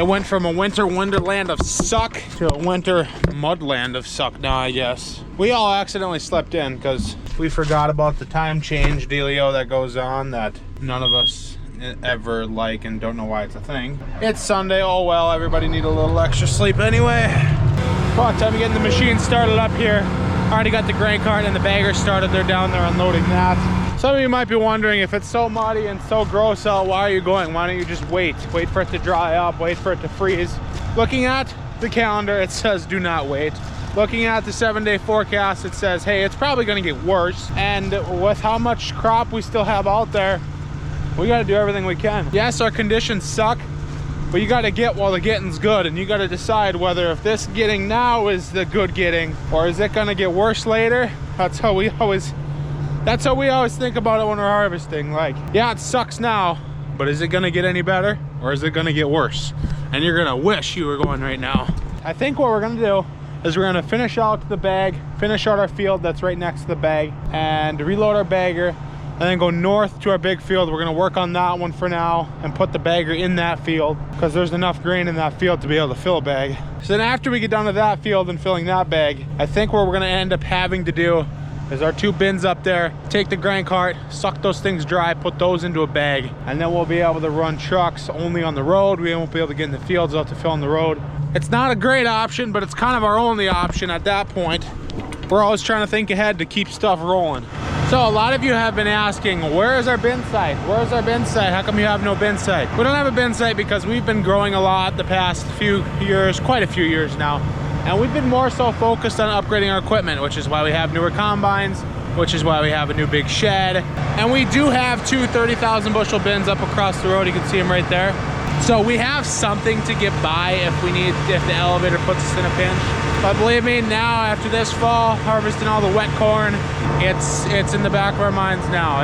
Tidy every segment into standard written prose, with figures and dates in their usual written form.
It went from a winter wonderland of suck to a winter mudland of suck now, I guess. We all accidentally slept in because we forgot about the time change dealio that goes on that none of us ever like and don't know why it's a thing. It's Sunday, oh well, everybody need a little extra sleep anyway. Come on, time to get the machine started up here. Already got the grain cart and the bagger started. They're down there unloading that. Some of you might be wondering, if it's so muddy and so gross out, why are you going? Why don't you just wait for it to dry up, wait for it to freeze. Looking at the calendar, it says do not wait. Looking at the 7-day forecast, it says, hey, it's probably gonna get worse. And with how much crop we still have out there, we gotta do everything we can. Yes, our conditions suck, but you gotta get while the getting's good, and you gotta decide whether if this getting now is the good getting, or is it gonna get worse later. That's how we always think about it when we're harvesting. Like, yeah, it sucks now, but is it gonna get any better, or is it gonna get worse? And you're gonna wish you were going right now. I think what we're gonna do is we're gonna finish out the bag, finish out our field that's right next to the bag, and reload our bagger, and then go north to our big field. We're gonna work on that one for now and put the bagger in that field because there's enough grain in that field to be able to fill a bag. So then after we get down to that field and filling that bag, I think what we're gonna end up having to do is our 2 bins up there, take the grain cart, suck those things dry, put those into a bag, and then we'll be able to run trucks only on the road. We won't be able to get in the fields out to fill on the road. It's not a great option, but it's kind of our only option at that point. We're always trying to think ahead to keep stuff rolling. So a lot of you have been asking, where is our bin site? Where's our bin site? How come you have no bin site? We don't have a bin site because we've been growing a lot the past few years, quite a few years now. And we've been more so focused on upgrading our equipment, which is why we have newer combines, which is why we have a new big shed. And we do have 2 30,000 bushel bins up across the road. You can see them right there. So we have something to get by if the elevator puts us in a pinch. But believe me, now after this fall, harvesting all the wet corn, it's in the back of our minds now.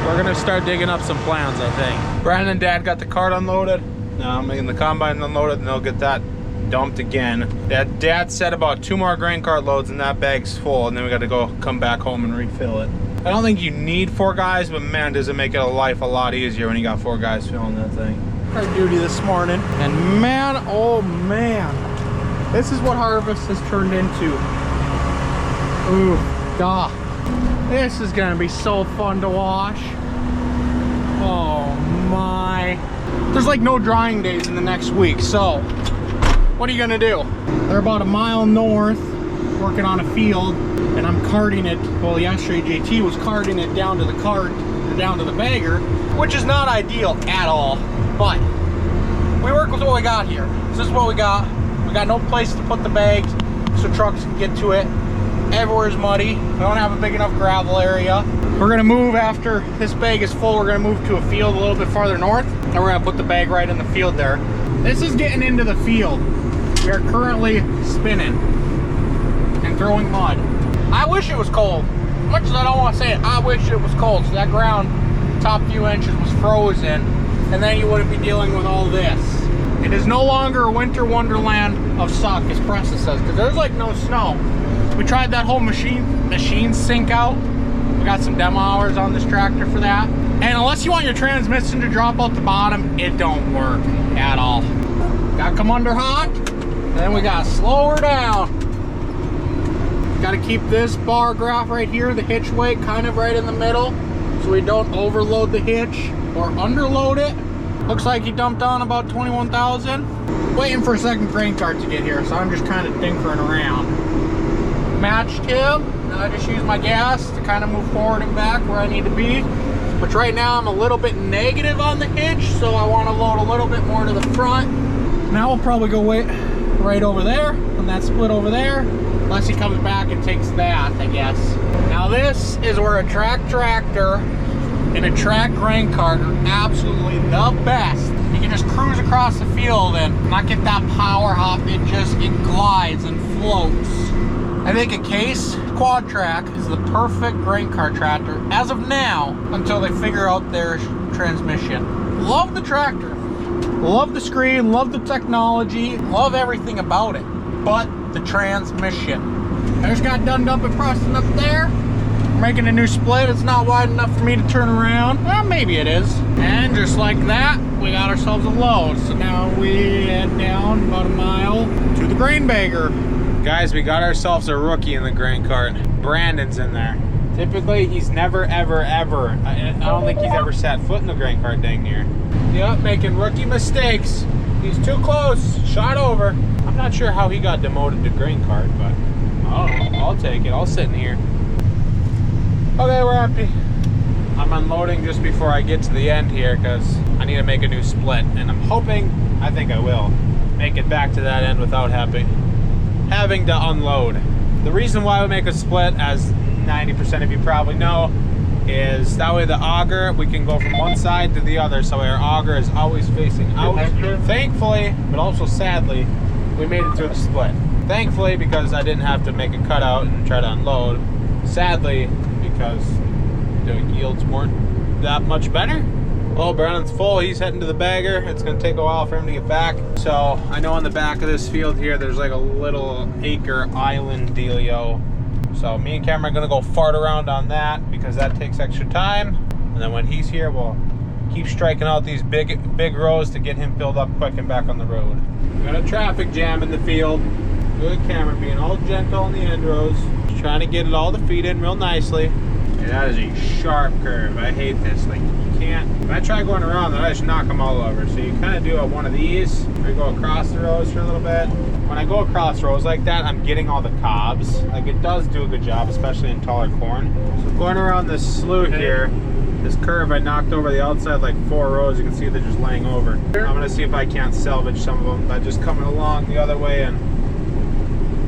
We're gonna start digging up some plans, I think. Brandon and Dad got the cart unloaded. Now I'm making the combine unloaded, and they'll get that dumped again. Dad said about 2 more grain cart loads and that bag's full, and then we got to come back home and refill it. I don't think you need 4 guys, but man, does it make it life a lot easier when you got 4 guys filling that thing. Our duty this morning, and man, oh man, this is what harvest has turned into. Ooh, God, this is gonna be so fun to wash. Oh my. There's like no drying days in the next week, so what are you gonna do? They're about a mile north, working on a field, and I'm carting it. Well, yesterday JT was carting it down to the cart, or down to the bagger, which is not ideal at all, but we work with what we got here. This is what we got. We got no place to put the bags so trucks can get to it. Everywhere's muddy. We don't have a big enough gravel area. We're gonna move after this bag is full. We're gonna move to a field a little bit farther north, and we're gonna put the bag right in the field there. This is getting into the field. We are currently spinning and throwing mud. I wish it was cold. Much as I don't want to say it, I wish it was cold. So that ground, top few inches was frozen, and then you wouldn't be dealing with all this. It is no longer a winter wonderland of suck, as Preston says, because there's like no snow. We tried that whole machine sink out. We got some demo hours on this tractor for that. And unless you want your transmission to drop out the bottom, it don't work at all. Gotta come under hot. Then we gotta slow her down. Gotta keep this bar graph right here, the hitch weight, kind of right in the middle, so we don't overload the hitch or underload it. Looks like he dumped on about 21,000. Waiting for a second grain cart to get here, so I'm just kind of tinkering around. Matched him, and I just use my gas to kind of move forward and back where I need to be. But right now I'm a little bit negative on the hitch, so I want to load a little bit more to the front. Now we'll probably go right over there, and that split over there, unless he comes back and takes that, I guess. Now this is where a track tractor and a track grain cart are absolutely the best. You can just cruise across the field and not get that power hop. It glides and floats. I think a Case Quad Track is the perfect grain cart tractor as of now, until they figure out their transmission. Love the tractor. Love the screen, love the technology, love everything about it, but the transmission. I just got done dumping Preston up there. Making a new split. It's not wide enough for me to turn around. Well, maybe it is. And just like that, we got ourselves a load. So now we head down about a mile to the grain bagger. Guys, we got ourselves a rookie in the grain cart. Brandon's in there. Typically, he's never, ever, ever. I don't think he's ever set foot in the grain cart dang near. Yep, making rookie mistakes. He's too close. Shot over. I'm not sure how he got demoted to grain cart, but I don't know. I'll take it. I'll sit in here. Okay, we're empty. I'm unloading just before I get to the end here because I need to make a new split, and I'm hoping, I think I will, make it back to that end without having to unload. The reason why we make a split, as 90% of you probably know, is that way the auger, we can go from one side to the other, so our auger is always facing out. Thankfully, but also sadly, we made it through the split. Thankfully, because I didn't have to make a cutout and try to unload. Sadly, because the yields weren't that much better. Well, Brandon's full. He's heading to the bagger. It's going to take a while for him to get back. So I know on the back of this field here, there's like a little acre island dealio. So me and Cameron are going to go fart around on that because that takes extra time. And then when he's here, we'll keep striking out these big rows to get him filled up quick and back on the road. We got a traffic jam in the field. Good Cameron being all gentle on the end rows. Just trying to get it all to feed in real nicely. And that is a sharp curve. I hate this. Like, you can't, if I try going around, then I just knock them all over. So you kind of do one of these, or you go across the rows for a little bit. When I go across rows like that, I'm getting all the cobs. Like, it does do a good job, especially in taller corn. So going around this slough here, this curve, I knocked over the outside like 4 rows. You can see they're just laying over. I'm gonna see if I can't salvage some of them by just coming along the other way and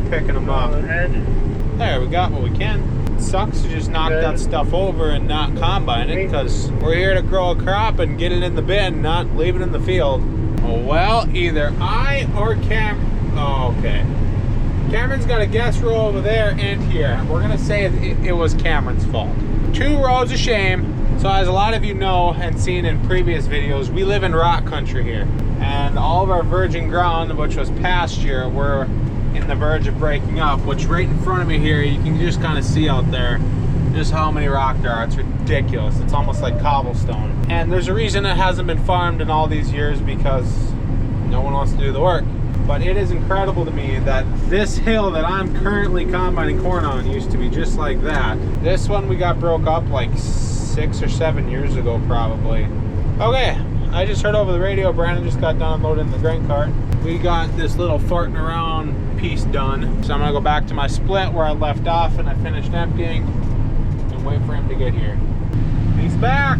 picking them up. There, we got what we can. It sucks to just knock that stuff over and not combine it, because we're here to grow a crop and get it in the bin, not leave it in the field. Oh, well, either I or oh, okay. Cameron's got a guest row over there and here. We're gonna say it was Cameron's fault. 2 rows of shame. So as a lot of you know and seen in previous videos, we live in rock country here. And all of our virgin ground, which was pasture, we're in the verge of breaking up, which right in front of me here, you can just kind of see out there just how many rock there are. It's ridiculous. It's almost like cobblestone. And there's a reason it hasn't been farmed in all these years, because no one wants to do the work. But it is incredible to me that this hill that I'm currently combining corn on used to be just like that. This one we got broke up like 6 or 7 years ago probably. Okay, I just heard over the radio Brandon just got done unloading the grain cart. We got this little farting around piece done. So I'm gonna go back to my split where I left off and I finished emptying and wait for him to get here. He's back!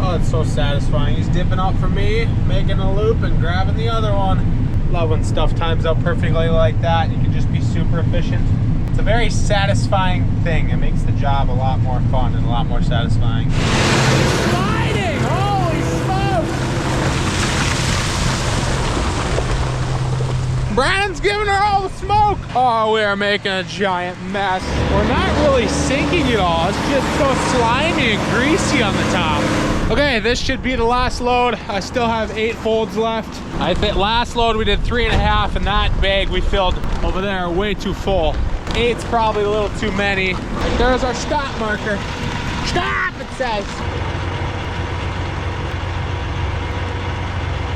Oh, it's so satisfying. He's dipping out for me, making a loop and grabbing the other one. Love when stuff times out perfectly like that. You can just be super efficient. It's a very satisfying thing. It makes the job a lot more fun and a lot more satisfying. Sliding! Holy smokes! Brandon's giving her all the smoke! Oh, we are making a giant mess. We're not really sinking it all. It's just so slimy and greasy on the top. Okay, this should be the last load. I still have 8 folds left. I think last load we did 3.5, and that bag we filled over there way too full. 8's probably a little too many. Right there's our stop marker. Stop, it says.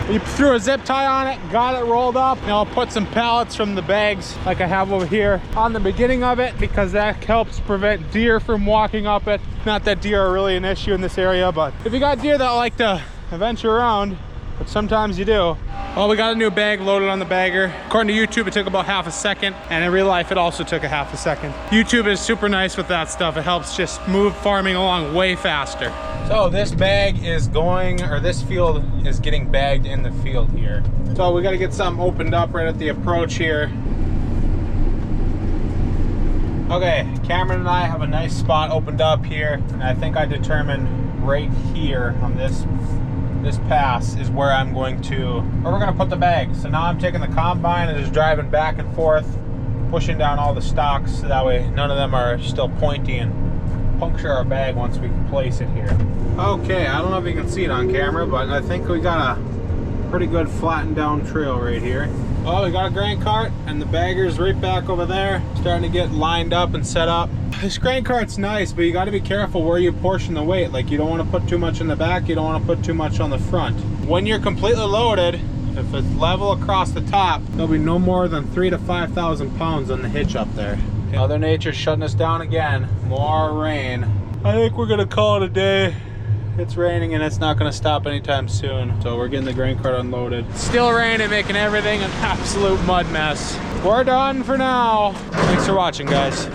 We threw a zip tie on it, got it rolled up. Now I'll put some pallets from the bags like I have over here on the beginning of it, because that helps prevent deer from walking up it. Not that deer are really an issue in this area, but if you got deer that like to venture around, which sometimes you do. Well, we got a new bag loaded on the bagger. According to YouTube, it took about half a second, and in real life, it also took a half a second. YouTube is super nice with that stuff. It helps just move farming along way faster. So this bag is going, or this field is getting bagged in the field here. So we gotta get something opened up right at the approach here. Okay, Cameron and I have a nice spot opened up here, and I think I determined right here on this pass is where I'm going to, where we're gonna put the bag. So now I'm taking the combine and just driving back and forth, pushing down all the stalks, so that way none of them are still pointy and puncture our bag once we place it here. Okay, I don't know if you can see it on camera, but I think we got a Pretty good flattened down trail right here. Well, we got a grain cart and the bagger's right back over there, starting to get lined up and set up. This grain cart's nice, but you got to be careful where you portion the weight. Like, you don't want to put too much in the back, you don't want to put too much on the front. When you're completely loaded, if it's level across the top, there'll be no more than 3,000 to 5,000 pounds on the hitch up there. Mother Nature's shutting us down again. More rain. I think we're gonna call it a day. It's raining and it's not gonna stop anytime soon. So we're getting the grain cart unloaded. Still raining, making everything an absolute mud mess. We're done for now. Thanks for watching, guys.